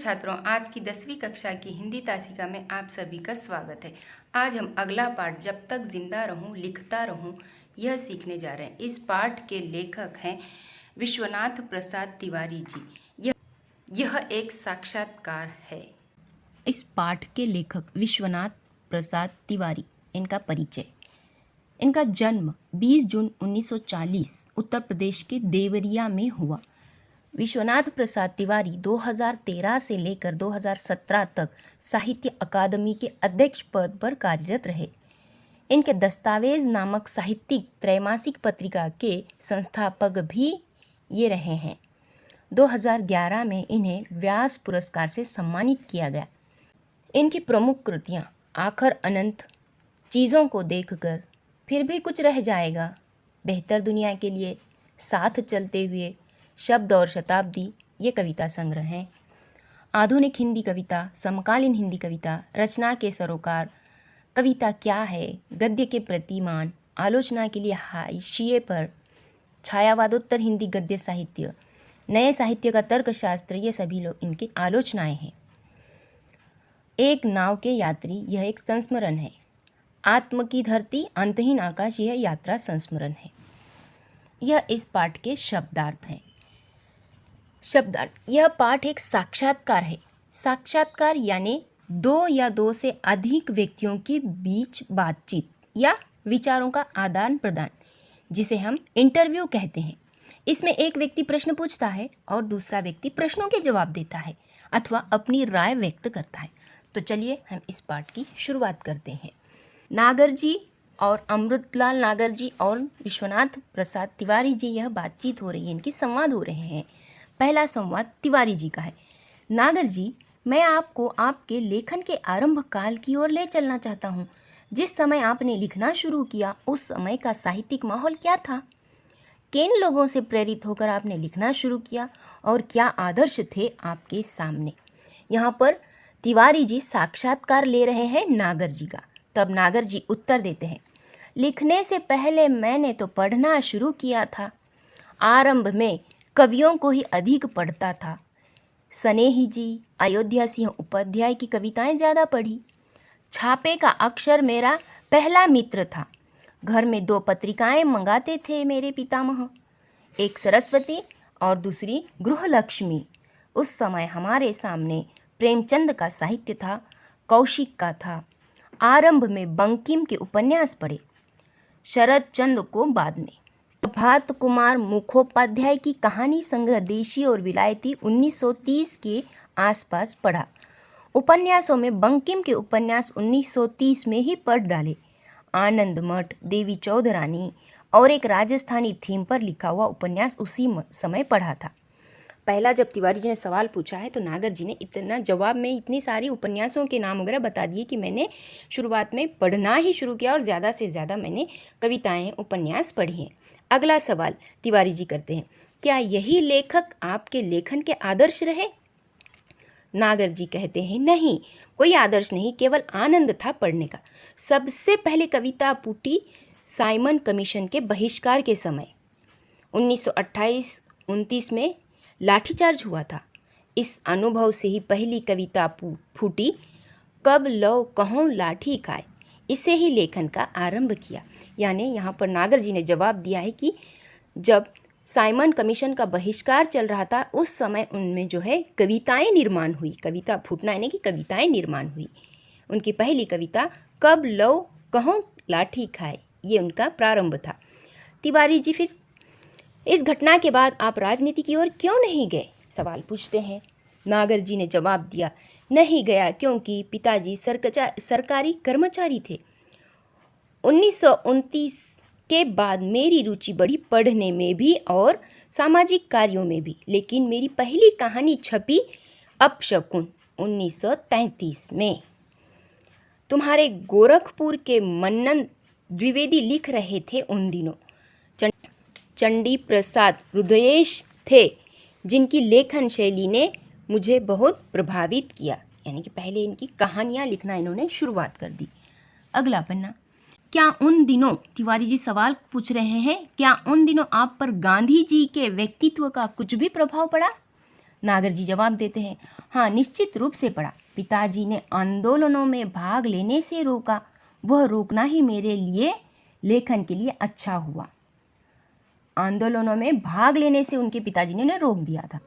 छात्रों, आज की 10वीं कक्षा की हिंदी तासिका में आप सभी का स्वागत है। आज हम अगला पाठ जब तक जिंदा रहूं लिखता रहूं यह सीखने जा रहे हैं। इस पाठ के लेखक हैं विश्वनाथ प्रसाद तिवारी जी। यह एक साक्षात्कार है। इस पाठ के लेखक विश्वनाथ प्रसाद तिवारी। इनका परिचय। इनका जन्म 20 जून 1940 उत्तर प्रदेश के देवरिया में हुआ। विश्वनाथ प्रसाद तिवारी 2013 से लेकर 2017 तक साहित्य अकादमी के अध्यक्ष पद पर कार्यरत रहे। इनके दस्तावेज नामक साहित्यिक त्रैमासिक पत्रिका के संस्थापक भी ये रहे हैं। 2011 में इन्हें व्यास पुरस्कार से सम्मानित किया गया। इनकी प्रमुख कृतियाँ आखर अनंत, चीज़ों को देखकर, फिर भी कुछ रह जाएगा, बेहतर दुनिया के लिए, साथ चलते हुए, शब्द और शताब्दी ये कविता संग्रह हैं। आधुनिक हिंदी कविता, समकालीन हिंदी कविता, रचना के सरोकार, कविता क्या है, गद्य के प्रतिमान, आलोचना के लिए हाशिए पर, छायावादोत्तर हिंदी गद्य साहित्य, नए साहित्य का तर्कशास्त्र, ये सभी लोग इनकी आलोचनाएं हैं। एक नाव के यात्री यह एक संस्मरण है। आत्म की धरती अंतहीन आकाश यह यात्रा संस्मरण है। यह इस पाठ के शब्दार्थ हैं। शब्दार्थ। यह पाठ एक साक्षात्कार है। साक्षात्कार यानी दो या दो से अधिक व्यक्तियों के बीच बातचीत या विचारों का आदान प्रदान, जिसे हम इंटरव्यू कहते हैं। इसमें एक व्यक्ति प्रश्न पूछता है और दूसरा व्यक्ति प्रश्नों के जवाब देता है अथवा अपनी राय व्यक्त करता है। तो चलिए हम इस पाठ की शुरुआत करते हैं। नागर जी और अमृतलाल नागर जी और विश्वनाथ प्रसाद तिवारी जी, यह बातचीत हो रही है, इनकी संवाद हो रहे हैं। पहला संवाद तिवारी जी का है। नागर जी, मैं आपको आपके लेखन के आरंभ काल की ओर ले चलना चाहता हूँ। जिस समय आपने लिखना शुरू किया उस समय का साहित्यिक माहौल क्या था? किन लोगों से प्रेरित होकर आपने लिखना शुरू किया और क्या आदर्श थे आपके सामने? यहाँ पर तिवारी जी साक्षात्कार ले रहे हैं नागर जी का। तब नागर जी उत्तर देते हैं, लिखने से पहले मैंने तो पढ़ना शुरू किया था। आरंभ में कवियों को ही अधिक पढ़ता था। स्नेही जी, अयोध्या सिंह उपाध्याय की कविताएं ज़्यादा पढ़ी। छापे का अक्षर मेरा पहला मित्र था। घर में दो पत्रिकाएं मंगाते थे मेरे पितामह, एक सरस्वती और दूसरी गृहलक्ष्मी। उस समय हमारे सामने प्रेमचंद का साहित्य था, कौशिक का था। आरंभ में बंकिम के उपन्यास पढ़े, शरद चंद्र को बाद में। प्रभात कुमार मुखोपाध्याय की कहानी संग्रह देशी और विलायती 1930 के आसपास पढ़ा। उपन्यासों में बंकिम के उपन्यास 1930 में ही पढ़ डाले। आनंद मठ, देवी चौधरानी और एक राजस्थानी थीम पर लिखा हुआ उपन्यास उसी समय पढ़ा था। पहला जब तिवारी जी ने सवाल पूछा है तो नागर जी ने इतना जवाब में इतनी सारी उपन्यासों के नाम वगैरह बता दिए कि मैंने शुरुआत में पढ़ना ही शुरू किया और ज़्यादा से ज़्यादा मैंने कविताएं, उपन्यास पढ़ी हैं। अगला सवाल तिवारी जी करते हैं, क्या यही लेखक आपके लेखन के आदर्श रहे? नागर जी कहते हैं, नहीं, कोई आदर्श नहीं, केवल आनंद था पढ़ने का। सबसे पहले कविता फूटी साइमन कमीशन के बहिष्कार के समय 1928-29 में लाठीचार्ज हुआ था। इस अनुभव से ही पहली कविता फूटी, कब लौ कहों लाठी खाए। इसे ही लेखन का आरंभ किया। यानी यहाँ पर नागर जी ने जवाब दिया है कि जब साइमन कमीशन का बहिष्कार चल रहा था उस समय उनमें जो है कविताएं निर्माण हुई। कविता फूटना यानी कि कविताएं निर्माण हुई। उनकी पहली कविता कब लौ कहों लाठी खाए, ये उनका प्रारंभ था। तिवारी जी, फिर इस घटना के बाद आप राजनीति की ओर क्यों नहीं गए? सवाल पूछते हैं। नागर जी ने जवाब दिया, नहीं गया क्योंकि पिताजी सरकारी कर्मचारी थे। 1929 के बाद मेरी रुचि बढ़ी पढ़ने में भी और सामाजिक कार्यों में भी, लेकिन मेरी पहली कहानी छपी अपशकुन 1933 में। तुम्हारे गोरखपुर के मन्नन द्विवेदी लिख रहे थे उन दिनों। चंडी प्रसाद हृदयेश थे जिनकी लेखन शैली ने मुझे बहुत प्रभावित किया। यानी कि पहले इनकी कहानियाँ लिखना इन्होंने शुरुआत कर दी। अगला पन्ना, क्या उन दिनों, तिवारी जी सवाल पूछ रहे हैं, क्या उन दिनों आप पर गांधी जी के व्यक्तित्व का कुछ भी प्रभाव पड़ा? नागर जी जवाब देते हैं, हाँ निश्चित रूप से पढ़ा। पिताजी ने आंदोलनों में भाग लेने से रोका, वह रोकना ही मेरे लिए लेखन के लिए अच्छा हुआ। आंदोलनों में भाग लेने से उनके पिताजी ने उन्हें रोक दिया था।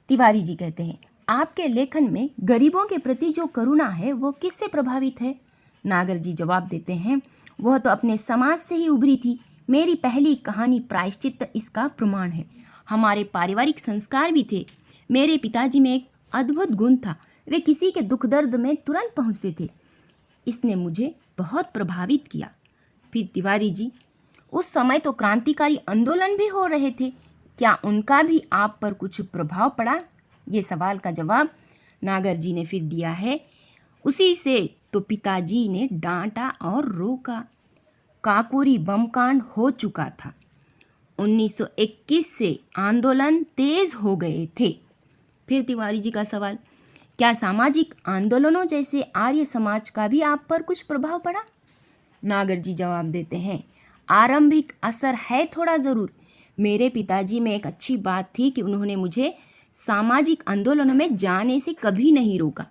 तिवारी जी कहते हैं, आपके लेखन में गरीबों के प्रति जो करुणा है वो किससे प्रभावित है? नागर जी जवाब देते हैं, वह तो अपने समाज से ही उभरी थी। मेरी पहली कहानी प्रायश्चित इसका प्रमाण है। हमारे पारिवारिक संस्कार भी थे। मेरे पिताजी में एक अद्भुत गुण था, वे किसी के दुख दर्द में तुरंत पहुंचते थे। इसने मुझे बहुत प्रभावित किया। फिर तिवारी जी, उस समय तो क्रांतिकारी आंदोलन भी हो रहे थे, क्या उनका भी आप पर कुछ प्रभाव पड़ा? ये सवाल का जवाब नागर जी ने फिर दिया है, उसी से तो पिताजी ने डांटा और रोका। काकोरी बम कांड हो चुका था। 1921 से आंदोलन तेज हो गए थे। फिर तिवारी जी का सवाल, क्या सामाजिक आंदोलनों जैसे आर्य समाज का भी आप पर कुछ प्रभाव पड़ा? नागर जी जवाब देते हैं, आरंभिक असर है थोड़ा ज़रूर। मेरे पिताजी में एक अच्छी बात थी कि उन्होंने मुझे सामाजिक आंदोलनों में जाने से कभी नहीं रोका।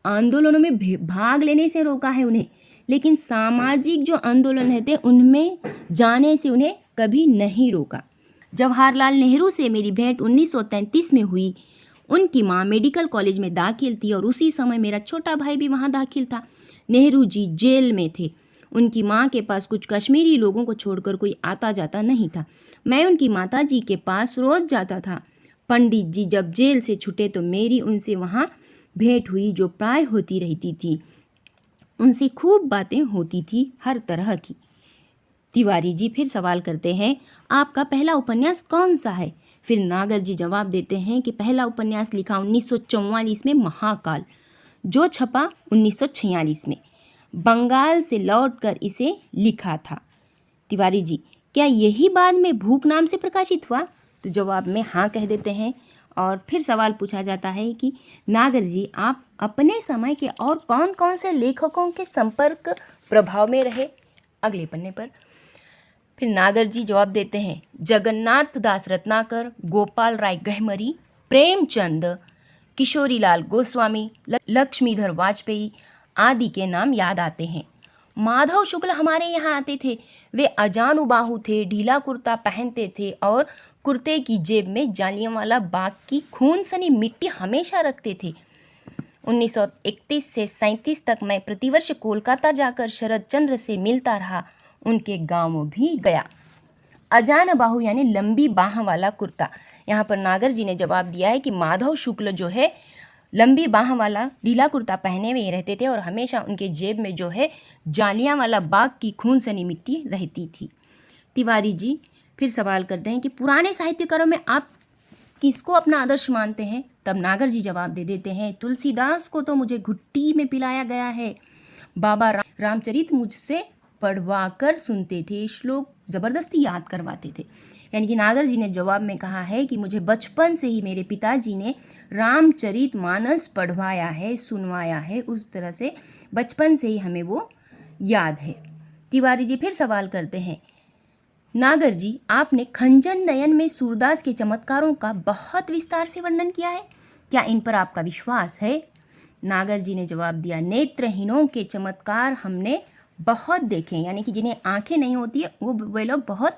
आंदोलनों में भाग लेने से रोका है उन्हें, लेकिन सामाजिक जो आंदोलन थे उनमें जाने से उन्हें कभी नहीं रोका। जवाहरलाल नेहरू से मेरी भेंट 1933 में हुई। उनकी माँ मेडिकल कॉलेज में दाखिल थी और उसी समय मेरा छोटा भाई भी वहाँ दाखिल था। नेहरू जी जेल में थे। उनकी माँ के पास कुछ कश्मीरी लोगों को छोड़कर कोई आता जाता नहीं था। मैं उनकी माताजी के पास रोज़ जाता था। पंडित जी जब जेल से छूटे तो मेरी उनसे वहाँ भेंट हुई, जो प्राय होती रहती थी। उनसे खूब बातें होती थी, हर तरह की। तिवारी जी फिर सवाल करते हैं, आपका पहला उपन्यास कौन सा है? फिर नागर जी जवाब देते हैं कि पहला उपन्यास लिखा 1944 में महाकाल, जो छपा 1946 में। बंगाल से लौटकर इसे लिखा था। तिवारी जी, क्या यही बाद में भूख नाम से प्रकाशित हुआ? तो जवाब में हाँ कह देते हैं। और फिर सवाल पूछा जाता है कि नागर जी, आप अपने समय के और कौन कौन से लेखकों के संपर्क प्रभाव में रहे? अगले पन्ने पर फिर नागर जी जवाब देते हैं, जगन्नाथ दास रत्नाकर, गोपाल राय गहमरी, प्रेमचंद, किशोरीलाल गोस्वामी, लक्ष्मीधर वाजपेयी आदि के नाम याद आते हैं। माधव शुक्ल हमारे यहाँ आते थे। वे अजानुबाहु थे, ढीला कुर्ता पहनते थे और कुर्ते की जेब में जालियांवाला बाग की खून सनी मिट्टी हमेशा रखते थे। 1931 से 37 तक मैं प्रतिवर्ष कोलकाता जाकर शरद चंद्र से मिलता रहा, उनके गांव भी गया। अजान बाहु यानी लंबी बाह वाला कुर्ता। यहाँ पर नागर जी ने जवाब दिया है कि माधव शुक्ल जो है लंबी बाह वाला ढीला कुर्ता पहने हुए रहते थे और हमेशा उनके जेब में जो है जालियांवाला बाग की खून सनी मिट्टी रहती थी। तिवारी जी फिर सवाल करते हैं कि पुराने साहित्यकारों में आप किसको अपना आदर्श मानते हैं? तब नागर जी जवाब दे देते हैं, तुलसीदास को तो मुझे घुट्टी में पिलाया गया है। बाबा रामचरित मुझसे पढ़वा कर सुनते थे, श्लोक ज़बरदस्ती याद करवाते थे। यानी कि नागर जी ने जवाब में कहा है कि मुझे बचपन से ही मेरे पिताजी ने रामचरित मानस पढ़वाया है, सुनवाया है, उस तरह से बचपन से ही हमें वो याद है। तिवारी जी फिर सवाल करते हैं, नागर जी, आपने खंजन नयन में सूरदास के चमत्कारों का बहुत विस्तार से वर्णन किया है, क्या इन पर आपका विश्वास है? नागर जी ने जवाब दिया, नेत्रहीनों के चमत्कार हमने बहुत देखे, यानी कि जिन्हें आंखें नहीं होती है वे लोग बहुत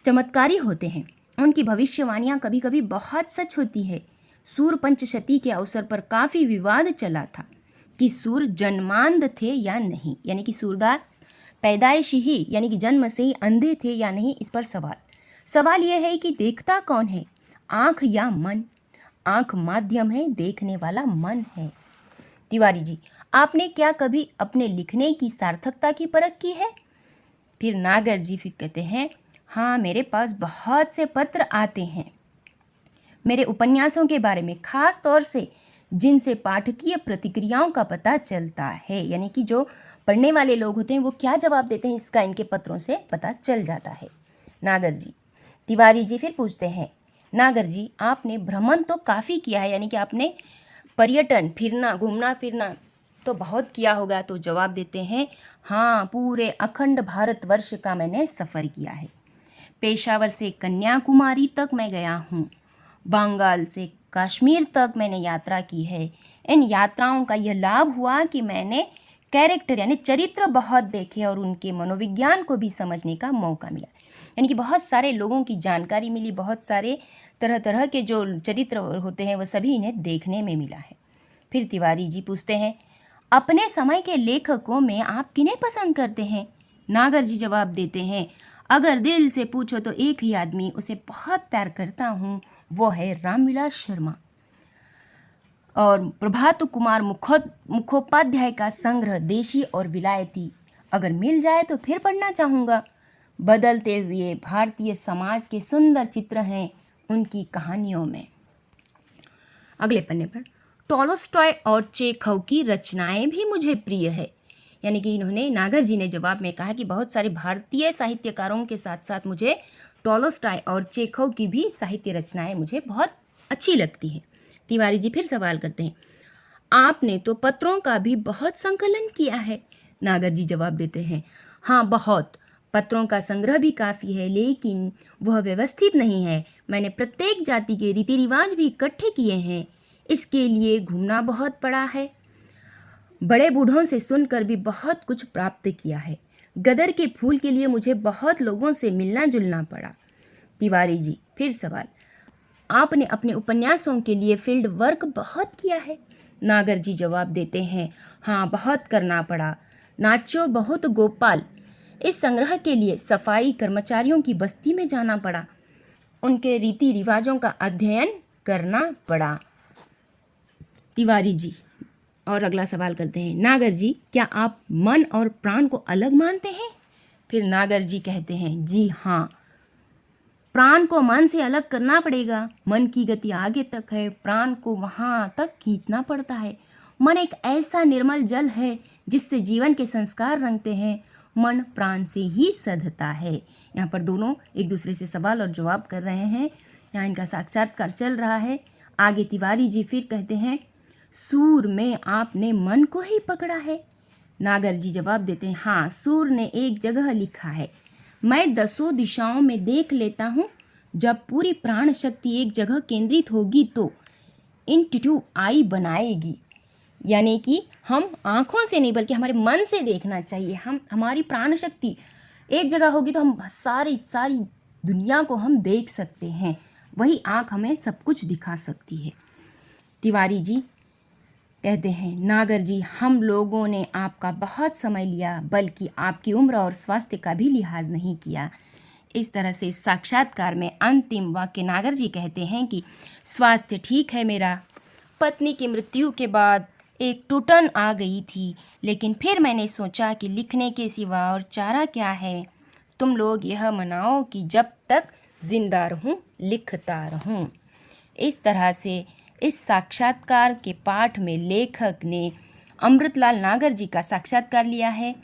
चमत्कारी होते हैं। उनकी भविष्यवाणियाँ कभी कभी बहुत सच होती है। सूर पंचशती के अवसर पर काफ़ी विवाद चला था कि सूर जन्मांध थे या नहीं, यानी कि सूरदास पैदाइशी ही यानी कि जन्म से ही अंधे थे या नहीं, इस पर सवाल यह है कि देखता कौन है, आँख या मन? आँख माध्यम है, देखने वाला मन है। तिवारी जी, आपने क्या कभी अपने लिखने की सार्थकता की परख की है? फिर नागर जी फिर कहते हैं, हाँ, मेरे पास बहुत से पत्र आते हैं मेरे उपन्यासों के बारे में, खास तौर से जिनसे पाठकीय प्रतिक्रियाओं का पता चलता है, यानी कि जो पढ़ने वाले लोग होते हैं वो क्या जवाब देते हैं, इसका इनके पत्रों से पता चल जाता है। नागर जी, तिवारी जी फिर पूछते हैं, नागर जी, आपने भ्रमण तो काफ़ी किया है, यानी कि आपने पर्यटन फिरना घूमना फिरना तो बहुत किया होगा। तो जवाब देते हैं, हाँ, पूरे अखंड भारतवर्ष का मैंने सफ़र किया है। पेशावर से कन्याकुमारी तक मैं गया हूँ। बंगाल से कश्मीर तक मैंने यात्रा की है। इन यात्राओं का यह लाभ हुआ कि मैंने कैरेक्टर यानी चरित्र बहुत देखे और उनके मनोविज्ञान को भी समझने का मौका मिला। यानी कि बहुत सारे लोगों की जानकारी मिली, बहुत सारे तरह तरह के जो चरित्र होते हैं वह सभी इन्हें देखने में मिला है। फिर तिवारी जी पूछते हैं, अपने समय के लेखकों में आप किन्हें पसंद करते हैं? नागर जी जवाब देते हैं, अगर दिल से पूछो तो एक ही आदमी उसे बहुत प्यार करता हूँ, वो है रामविलास शर्मा। और प्रभात कुमार मुखोपाध्याय का संग्रह देशी और विलायती अगर मिल जाए तो फिर पढ़ना चाहूँगा। बदलते हुए भारतीय समाज के सुंदर चित्र हैं उनकी कहानियों में। अगले पन्ने पर, टॉलस्टॉय और चेखव की रचनाएं भी मुझे प्रिय है। यानी कि इन्होंने, नागर जी ने जवाब में कहा कि बहुत सारे भारतीय साहित्यकारों के साथ साथ मुझे टॉलस्टॉय और चेखव की भी साहित्य रचनाएं मुझे बहुत अच्छी लगती हैं। तिवारी जी फिर सवाल करते हैं, आपने तो पत्रों का भी बहुत संकलन किया है। नागर जी जवाब देते हैं, हाँ बहुत, पत्रों का संग्रह भी काफ़ी है, लेकिन वह व्यवस्थित नहीं है। मैंने प्रत्येक जाति के रीति रिवाज भी इकट्ठे किए हैं। इसके लिए घूमना बहुत पड़ा है, बड़े बूढ़ों से सुनकर भी बहुत कुछ प्राप्त किया है। गदर के फूल के लिए मुझे बहुत लोगों से मिलना जुलना पड़ा। तिवारी जी फिर सवाल, आपने अपने उपन्यासों के लिए फील्ड वर्क बहुत किया है। नागर जी जवाब देते हैं, हाँ बहुत करना पड़ा। नाचो बहुत गोपाल, इस संग्रह के लिए सफाई कर्मचारियों की बस्ती में जाना पड़ा, उनके रीति रिवाजों का अध्ययन करना पड़ा। तिवारी जी और अगला सवाल करते हैं, नागर जी क्या आप मन और प्राण को अलग मानते हैं? फिर नागर जी कहते हैं, जी हाँ, प्राण को मन से अलग करना पड़ेगा। मन की गति आगे तक है, प्राण को वहाँ तक खींचना पड़ता है। मन एक ऐसा निर्मल जल है जिससे जीवन के संस्कार रंगते हैं। मन प्राण से ही सधता है। यहाँ पर दोनों एक दूसरे से सवाल और जवाब कर रहे हैं। यहाँ इनका साक्षात्कार चल रहा है। आगे तिवारी जी फिर कहते हैं, सूर में आपने मन को ही पकड़ा है। नागर जी जवाब देते हैं, हाँ, सूर ने एक जगह लिखा है, मैं 10 दिशाओं में देख लेता हूँ, जब पूरी प्राण शक्ति एक जगह केंद्रित होगी तो इंटू आई बनाएगी। यानी कि हम आँखों से नहीं बल्कि हमारे मन से देखना चाहिए। हमारी प्राण शक्ति एक जगह होगी तो हम सारी दुनिया को हम देख सकते हैं। वही आँख हमें सब कुछ दिखा सकती है। तिवारी जी कहते हैं, नागर जी हम लोगों ने आपका बहुत समय लिया, बल्कि आपकी उम्र और स्वास्थ्य का भी लिहाज नहीं किया। इस तरह से साक्षात्कार में अंतिम वाक्य नागर जी कहते हैं कि स्वास्थ्य ठीक है मेरा, पत्नी की मृत्यु के बाद एक टूटन आ गई थी, लेकिन फिर मैंने सोचा कि लिखने के सिवा और चारा क्या है। तुम लोग यह मनाओ कि जब तक जिंदा रहूं लिखता रहूं। इस तरह से इस साक्षात्कार के पाठ में लेखक ने अमृतलाल नागर जी का साक्षात्कार लिया है।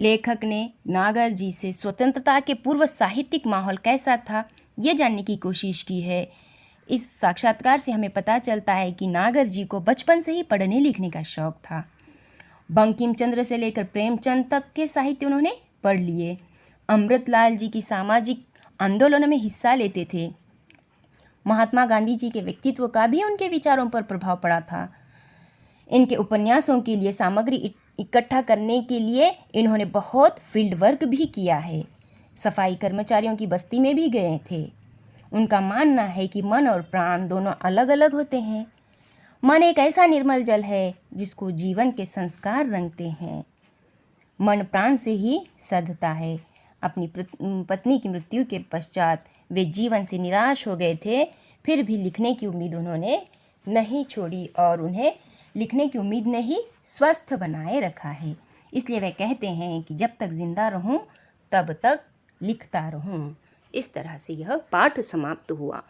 लेखक ने नागर जी से स्वतंत्रता के पूर्व साहित्यिक माहौल कैसा था ये जानने की कोशिश की है। इस साक्षात्कार से हमें पता चलता है कि नागर जी को बचपन से ही पढ़ने लिखने का शौक था। बंकिम चंद्र से लेकर प्रेमचंद तक के साहित्य उन्होंने पढ़ लिए। अमृतलाल जी की सामाजिक आंदोलनों में हिस्सा लेते थे। महात्मा गांधी जी के व्यक्तित्व का भी उनके विचारों पर प्रभाव पड़ा था। इनके उपन्यासों के लिए सामग्री इकट्ठा करने के लिए इन्होंने बहुत फील्ड वर्क भी किया है। सफाई कर्मचारियों की बस्ती में भी गए थे। उनका मानना है कि मन और प्राण दोनों अलग अलग होते हैं। मन एक ऐसा निर्मल जल है जिसको जीवन के संस्कार रंगते हैं। मन प्राण से ही सधता है। अपनी पत्नी की मृत्यु के पश्चात वे जीवन से निराश हो गए थे, फिर भी लिखने की उम्मीद उन्होंने नहीं छोड़ी और उन्हें लिखने की उम्मीद ने ही स्वस्थ बनाए रखा है। इसलिए वे कहते हैं कि जब तक जिंदा रहूं तब तक लिखता रहूं। इस तरह से यह पाठ समाप्त हुआ।